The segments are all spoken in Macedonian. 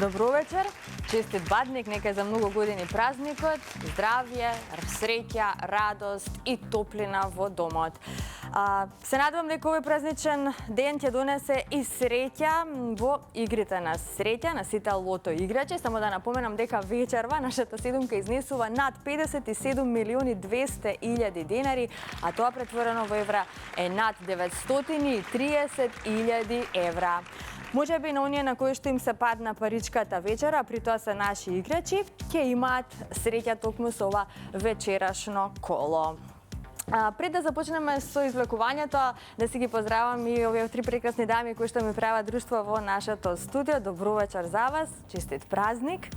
Добро вечер, честит бадник, нека е за многу години празникот, здравје, среќа, радост и топлина во домот. Се надевам дека овој празничен ден ќе донесе и среќа во игрите на среќа на сите лото играчи. Само да напоменам дека вечерва нашата седумка изнесува над 57.200.000 денари, а тоа претворено во евра е над 930.000 евра. Може би на оние на кои што им се падна паричката вечера, при тоа се наши играчи, ќе имаат среќа токму со ова вечерашно коло. Пред да започнеме со извлекувањето, да си ги поздравам и овие три прекрасни дами кои што ми прават друштво во нашето студио. Добро вечер за вас, честит празник.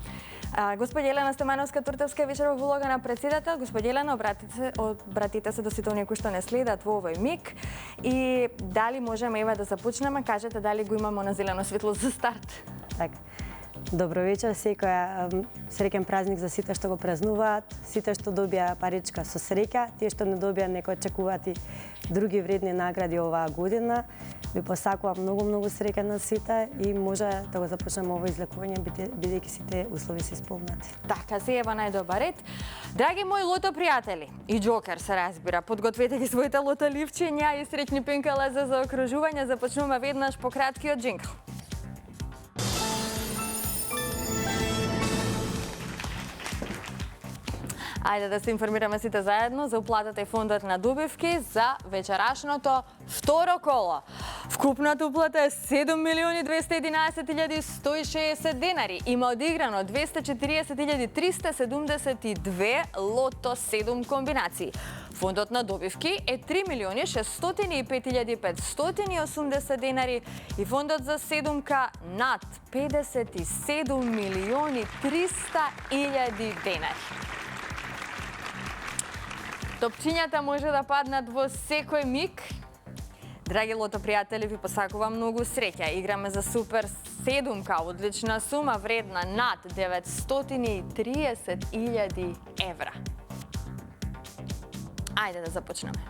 Господи Елена Стемановска-Туртевска вечер во улога на председател. Господи Елена, обратите се до сите оние кои што не следат во овој миг. И дали можеме еве да започнеме? Кажете дали го имаме на зелено светло за старт. Така. Добро вечер, секоја среќен празник за сите што го празнуваат, сите што добија паричка со среќа, тие што не добија нека очекуваат и други вредни награди оваа година. Ви посакувам многу среќа на сите и може да го започнеме ово излекување бидејќи сите услови се исполнети. Така, се ева најдобар ред. Драги мои лото пријатели и џокер се разбира, подгответе ги своите лото ливчиња и среќни пинкала за заокружување. Започнуваме веднаш по краткиот џингл. Ајде да се информираме сите заедно за уплатата и фондот на добивки за вечерашното второ коло. Вкупната уплата е 7.211.160 денари. Има одиграно 240.372 лото 7 комбинации. Фондот на добивки е 3.605.580 денари и фондот за седумка над 57.300.000 денари. Топчињата може да паднат во секој миг. Драги лото пријатели, ви посакувам многу среќа. Играме за супер седумка, одлична сума вредна над 930.000 евра. Ајде да започнеме.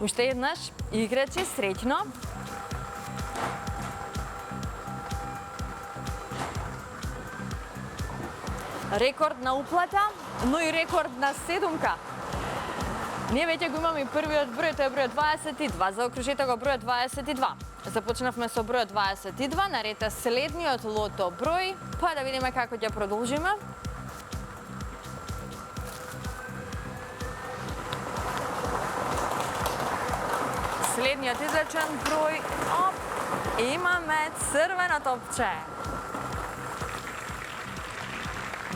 Уште еднаш, играчи, среќно. Рекорд на уплата, но и рекорд на седумка. Ние веќе го имаме и првиот број, тој е бројот 22. Заокружете го бројот 22. Започнавме со бројот 22, наред е следниот лото број, па да видиме како ќе продолжиме. Следниот изречен број, имаме црвено топче.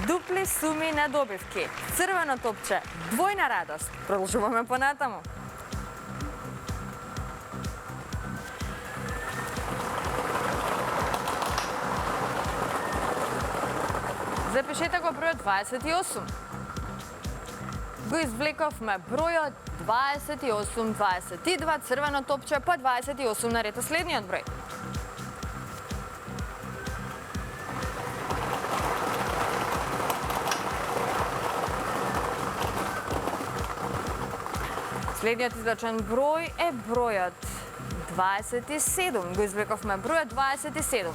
Дупли суми на добивки. Црвено топче. Двојна радост. Продолжуваме понатаму. Запишете го бројот 28. Го извлековме бројот 28, 22, црвено топче, па 28 наред следниот број. Следниот извлечен број е бројот 27. Го извлековме бројот 27.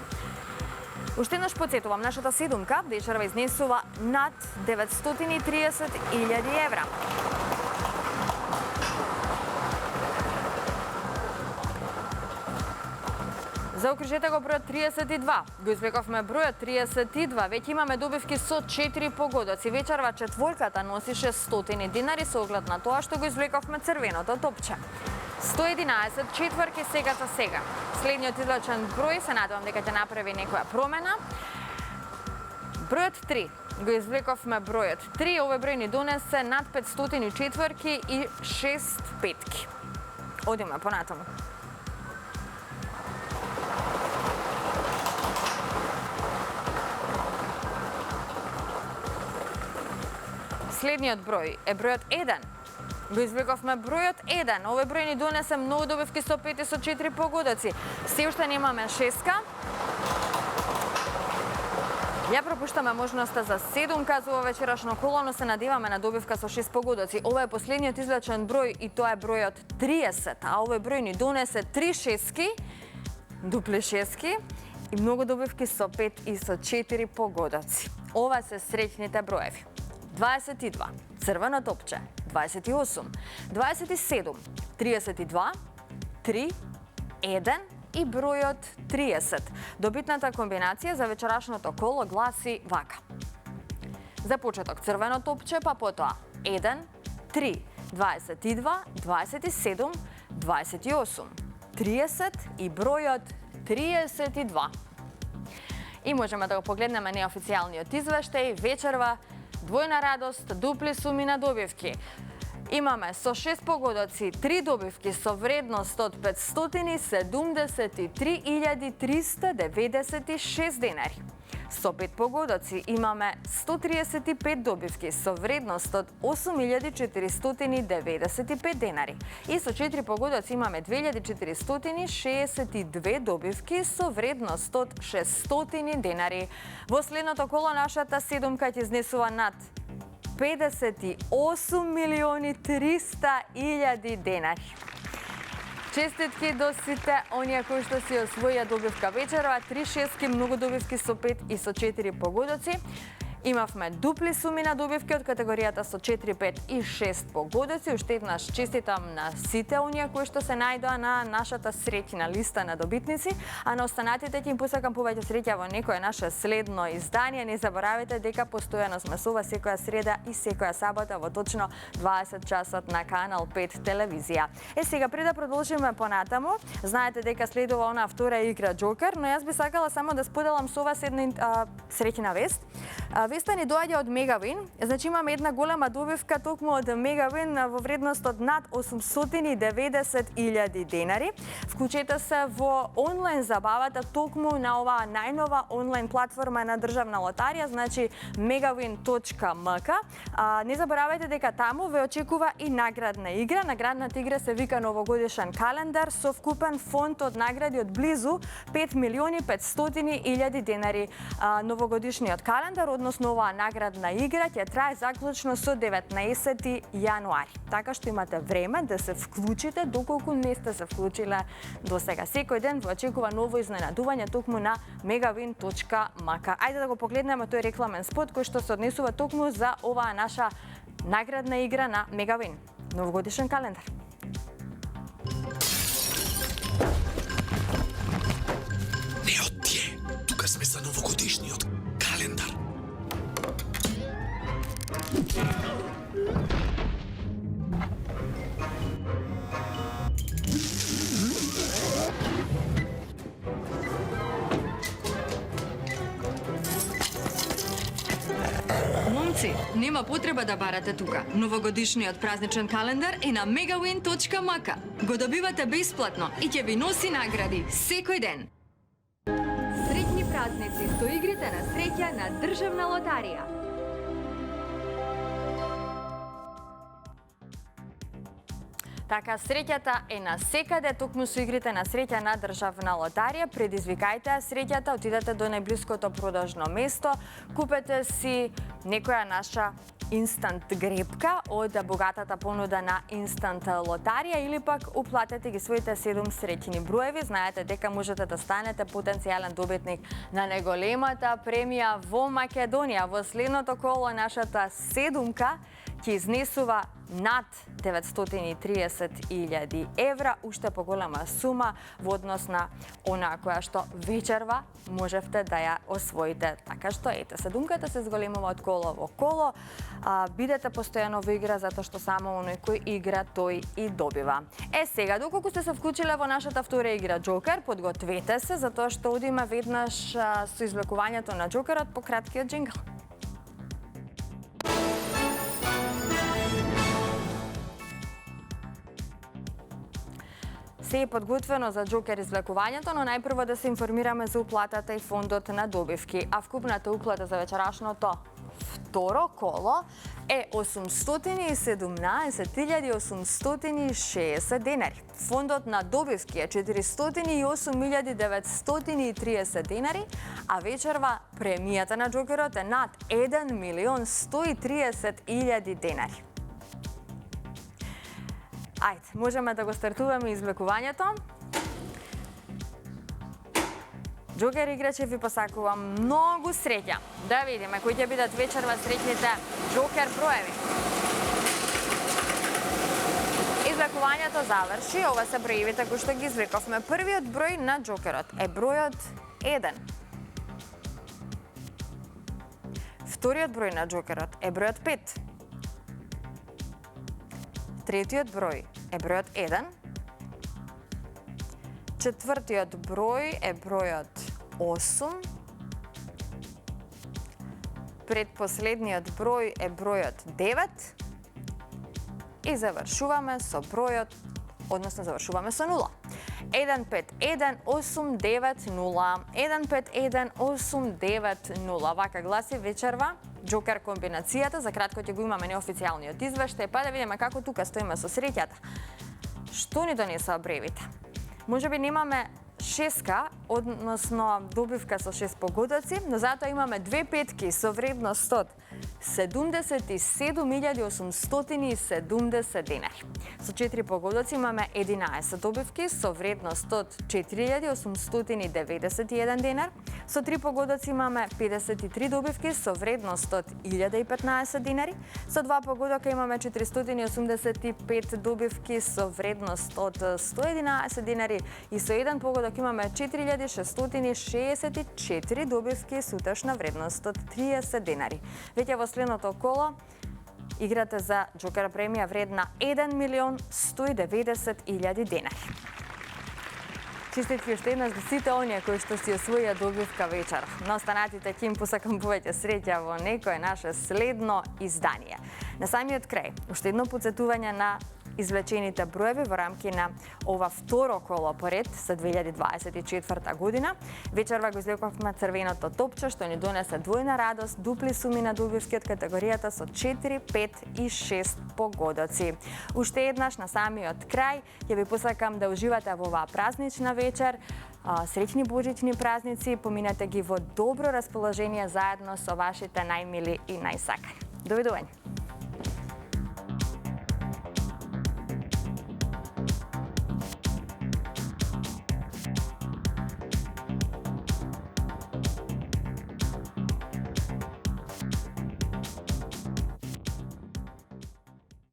Уште еднаш подсетувам, нашата седумка вечерва изнесува над 930.000 евра. Заокружете го бројот 32. Го извлековме бројот 32. Веќе имаме добивки со 4 погодоци. Вечерва четворката носише 100 денари со оглед на тоа што го извлековме црвеното топче. 111 четврки сега за сега. Следниот извлечен број, се надевам дека ќе направи некоја промена. Бројот 3. Го извлековме бројот 3. Овој број ни донесе над 500 четврки и 6 петки. Одиме понатаму. Следниот број е бројот 1. Го извлековме бројот 1. Овој број ни донесе многу добивки со 5 и со 4 погодоци. Се уште немаме шеска. Ја пропуштаме можноста за седумка за ова вечерашно коло, но се надеваме на добивка со 6 погодоци. Ова е последниот извлечен број и тоа е бројот 30, а овој број ни донесе 3 шески дупли шестки и многу добивки со 5 и со 4 погодоци. Ова се среќните броеви. 22, црвено топче, 28, 27, 32, 3, 1 и бројот 30. Добитната комбинација за вечерашното коло гласи вака. За почеток црвено топче, па потоа 1, 3, 22, 27, 28, 30 и бројот 32. И можеме да го погледнеме неофицијалниот извештај. Вечерва двојна радост, дупли суми на добивки. Имаме со 6 погодоци 3 добивки со вредност од 573.396 денари. Со 5 погодоци имаме 135 добивки со вредност од 8.495 денари. И со 4 погодоци имаме 2.462 добивки со вредност од 600 денари. Во следното коло нашата седумка ќе изнесува над 58.300.000 денари. Честитки до сите оние кои што си освоја добивка вечерва, 3 шестки, многу добивки со 5 и со 4 погодоци. Имавме дупли суми на добивки од категоријата со 4, 5 и 6 погодоци. Уште еднаш честитам на сите оние кои што се најдоа на нашата среќна листа на добитници, а на останатите ќе им посакам повеќе среќа во некое наше следно издание. Не заборавете дека постојано сме со вас секоја среда и секоја сабота во точно 20 часот на Канал 5 телевизија. Сега пред да продолжиме понатаму, знаете дека следува онаа втора игра Джокер, но јас би сакала само да споделам со вас една среќна вест. Веста ни доаѓа од Мегавин. Значи имаме една голема добивка токму од Мегавин во вредност од над 890.000 денари. Вклучете се во онлайн забавата токму на оваа најнова онлайн платформа на Државна лотарија, значи megawin.mk. Не заборавајте дека таму ве очекува и наградна игра. Наградната игра се вика новогодишен календар со вкупен фонд од награди од близу 5.500.000 денари. Новогодишниот календар, односно оваа наградна игра, ќе трае заклучно со 19 јануари. Така што имате време да се вклучите доколку не сте се вклучиле до сега. Секој ден ве очекува ново изненадување токму на megawin.mk. Ајде да го погледнеме тој рекламен спот кој што се однесува токму за оваа наша наградна игра на Мегавин. Новогодишен календар. Не одтие, тука сме за новогодишниот календар. Момци, нема потреба да барате тука. Новогодишниот празничен календар е на megawin.mk. Го добивате бесплатно и ќе ви носи награди секој ден. Среќни празници со игрите на среќа на Државна лотарија. Така, среќата е на секаде, токму со игрите на среќа на Државна лотарија. Предизвикајте среќата, отидете до најблиското продажно место, купете си некоја наша инстант грепка од богатата понуда на инстант лотарија или пак уплатете ги своите 7 среќни броеви. Знаете дека можете да станете потенцијален добитник на најголемата премија во Македонија. Во следното коло нашата седумка ќе изнесува над 930.000 евра, уште поголема сума во однос на онаа која што вечерва можевте да ја освоите. Така што ете, седумката се зголемува од коло во коло. Бидете постојано во игра, затоа што само оној кој игра, тој и добива. Сега, доколку сте се вклучиле во нашата втора игра Джокер, подгответе се, затоа што одиме веднаш со извлекувањето на Джокерот по краткиот джингл. Се е подготвено за Джокер извлекувањето, но најпрво да се информираме за уплатата и фондот на добивки. А вкупната уплата за вечерашното второ коло е 817.860 денари. Фондот на добивки е 408.930 денари, а вечерва премијата на Джокерот е над 1.130.000 денари. Ајде, можеме да го стартуваме извлекувањето. Джокер играчи ви посакувам многу среќа. Да видиме кои ќе бидат вечерва среќните Джокер броеви. Извлекувањето заврши. Ова се броевите кои што ги извлековме. Првиот број на Джокерот е бројот 1. Вториот број на Джокерот е бројот 5. Третиот број е бројот 1. Четвртиот број е бројот 8. Предпоследниот број е бројот 9. И завршуваме со бројот, односно завршуваме со 0. 151-890. 151-890. Вака гласи вечерва Джокер комбинацијата. За кратко ќе го имаме неофицијалниот извештај, па да видиме како тука стоиме со среќата. Што ни донесоа бревите? Можеби немаме шеска, односно добивка со 6 погодоци, но затоа имаме две петки со вредност од 77.870 денари. Со 4 погодоци имаме 11 добивки со вредност од 4.891 денар. Со 3 погодоци имаме 53 добивки со вредност од 1.015 денари. Со 2 погодока имаме 485 добивки со вредност од 111 денари и со 1 погодок имаме 4.664 добивки со утрешна вредност од 30 денари. Веќе во следното коло играте за Джокер премија вредна 1.190.000 денари. Честитки уште еднаш за сите оние кои што си освоија добивка вечер. На останатите ќе им посакам повеќе среќа во некое наше следно издание. На самиот крај, уште едно подсетување на извлечените броеви во рамки на ова второ коло поред за 2024 година. Вечерва го извлековме црвеното топче што ни донесе двојна радост, дупли суми на добивки од категоријата со 4, 5 и 6 погодоци. Уште еднаш на самиот крај ќе ви посакам да уживате во оваа празнична вечер. Среќни божични празници, поминете ги во добро расположение заедно со вашите најмили и најсакани. Довидување.